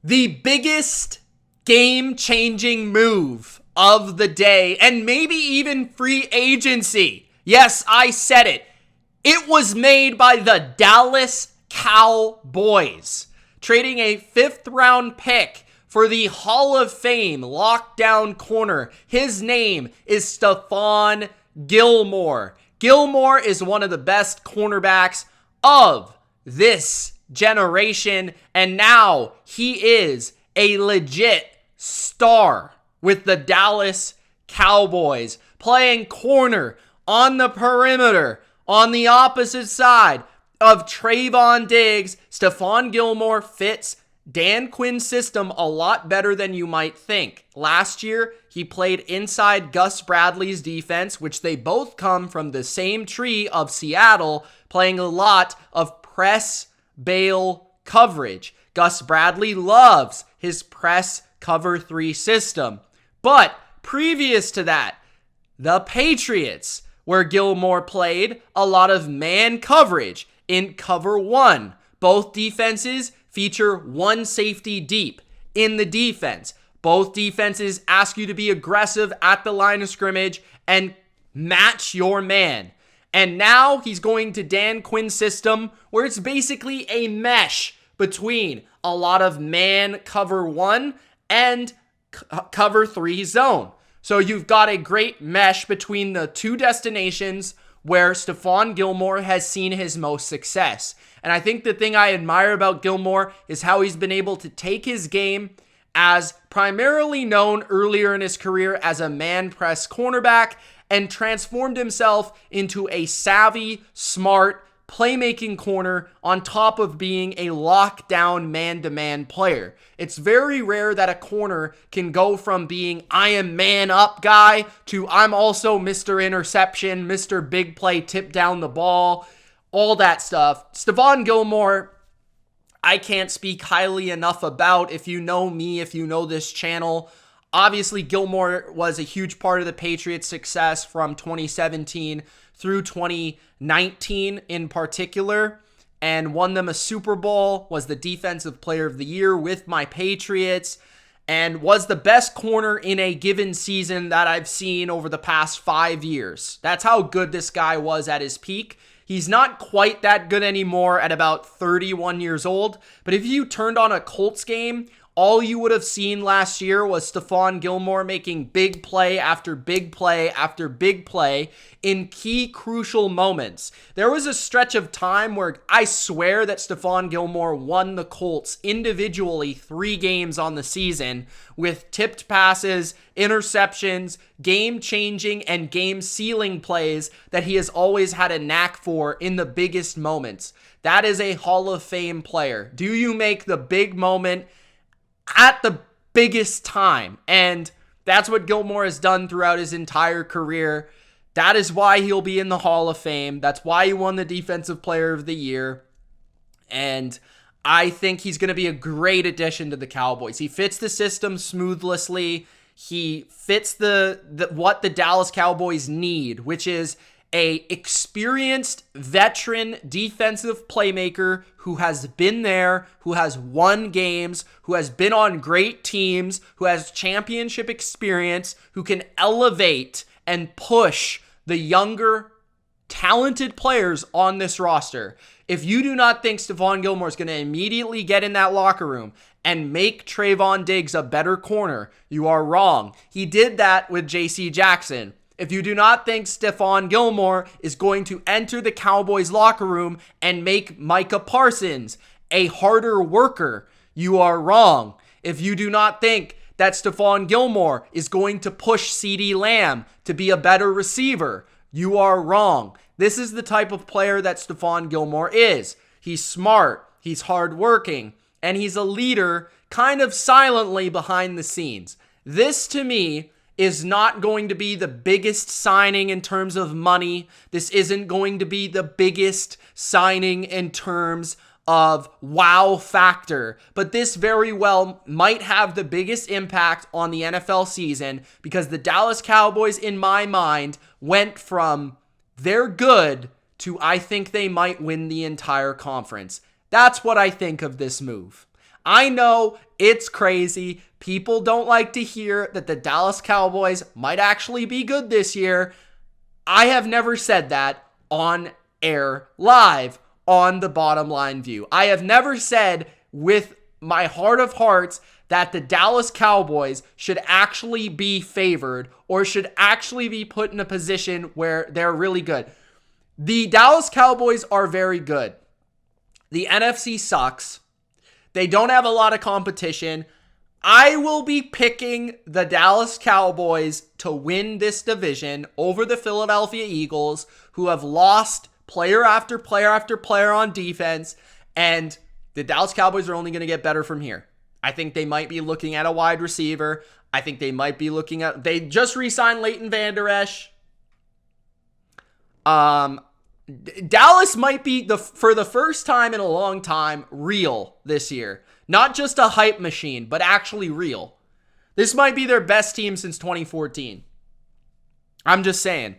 The biggest game-changing move of the day, and maybe even free agency. Yes, I said it. It was made by the Dallas Cowboys, trading a 5th-round pick for the Hall of Fame lockdown corner. His name is Stephon Gilmore. Gilmore is one of the best cornerbacks of this generation, and now he is a legit star with the Dallas Cowboys, playing corner on the perimeter on the opposite side of Trevon Diggs. Stephon Gilmore fits Dan Quinn's system a lot better than you might think. Last year, he played inside Gus Bradley's defense, which they both come from the same tree of Seattle, playing a lot of press bail coverage. Gus Bradley loves his press cover 3 system. But previous to that, the Patriots, where Gilmore played a lot of man coverage in cover 1. Both defenses feature one safety deep in the defense. Both defenses ask you to be aggressive at the line of scrimmage and match your man. And now he's going to Dan Quinn's system, where it's basically a mesh between a lot of man cover 1 and cover 3 zone. So you've got a great mesh between the two destinations where Stephon Gilmore has seen his most success. And I think the thing I admire about Gilmore is how he's been able to take his game, as primarily known earlier in his career as a man press cornerback, and transformed himself into a savvy, smart, playmaking corner on top of being a lockdown man-to-man player. It's very rare that a corner can go from being I am man up guy to I'm also Mr. Interception, Mr. Big Play, tip down the ball, all that stuff. Stephon Gilmore, I can't speak highly enough about. If you know me, if you know this channel, obviously Gilmore was a huge part of the Patriots' success from 2017 through 2019 in particular, and won them a Super Bowl, was the Defensive Player of the Year with my Patriots, and was the best corner in a given season that I've seen over the past 5 years. That's how good this guy was at his peak. He's not quite that good anymore at about 31 years old, but if you turned on a Colts game, all you would have seen last year was Stephon Gilmore making big play after big play after big play in key crucial moments. There was a stretch of time where I swear that Stephon Gilmore won the Colts individually 3 games on the season with tipped passes, interceptions, game-changing and game-sealing plays that he has always had a knack for in the biggest moments. That is a Hall of Fame player. Do you make the big moment at the biggest time? And that's what Gilmore has done throughout his entire career. That is why he'll be in the Hall of Fame. That's why he won the Defensive Player of the Year. And I think he's going to be a great addition to the Cowboys. He fits the system smoothly. He fits what the Dallas Cowboys need, which is a experienced veteran defensive playmaker who has been there, who has won games, who has been on great teams, who has championship experience, who can elevate and push the younger, talented players on this roster. If you do not think Stephon Gilmore is going to immediately get in that locker room and make Trevon Diggs a better corner, you are wrong. He did that with J.C. Jackson. If you do not think Stephon Gilmore is going to enter the Cowboys locker room and make Micah Parsons a harder worker, you are wrong. If you do not think that Stephon Gilmore is going to push CeeDee Lamb to be a better receiver, you are wrong. This is the type of player that Stephon Gilmore is. He's smart, he's hardworking, and he's a leader kind of silently behind the scenes. This, to me, is not going to be the biggest signing in terms of money. This isn't going to be the biggest signing in terms of wow factor, but this very well might have the biggest impact on the NFL season, because the Dallas Cowboys, in my mind, went from they're good to I think they might win the entire conference. That's what I think of this move. I know it's crazy. People don't like to hear that the Dallas Cowboys might actually be good this year. I have never said that on air live on the Bottom Line View. I have never said with my heart of hearts that the Dallas Cowboys should actually be favored or should actually be put in a position where they're really good. The Dallas Cowboys are very good. The NFC sucks. They don't have a lot of competition. I will be picking the Dallas Cowboys to win this division over the Philadelphia Eagles, who have lost player after player after player on defense, and the Dallas Cowboys are only going to get better from here. I think they might be looking at a wide receiver. I think they might be looking at... They just re-signed Leighton Vander Esch. Dallas might be, for the first time in a long time, real this year. Not just a hype machine, but actually real. This might be their best team since 2014. I'm just saying.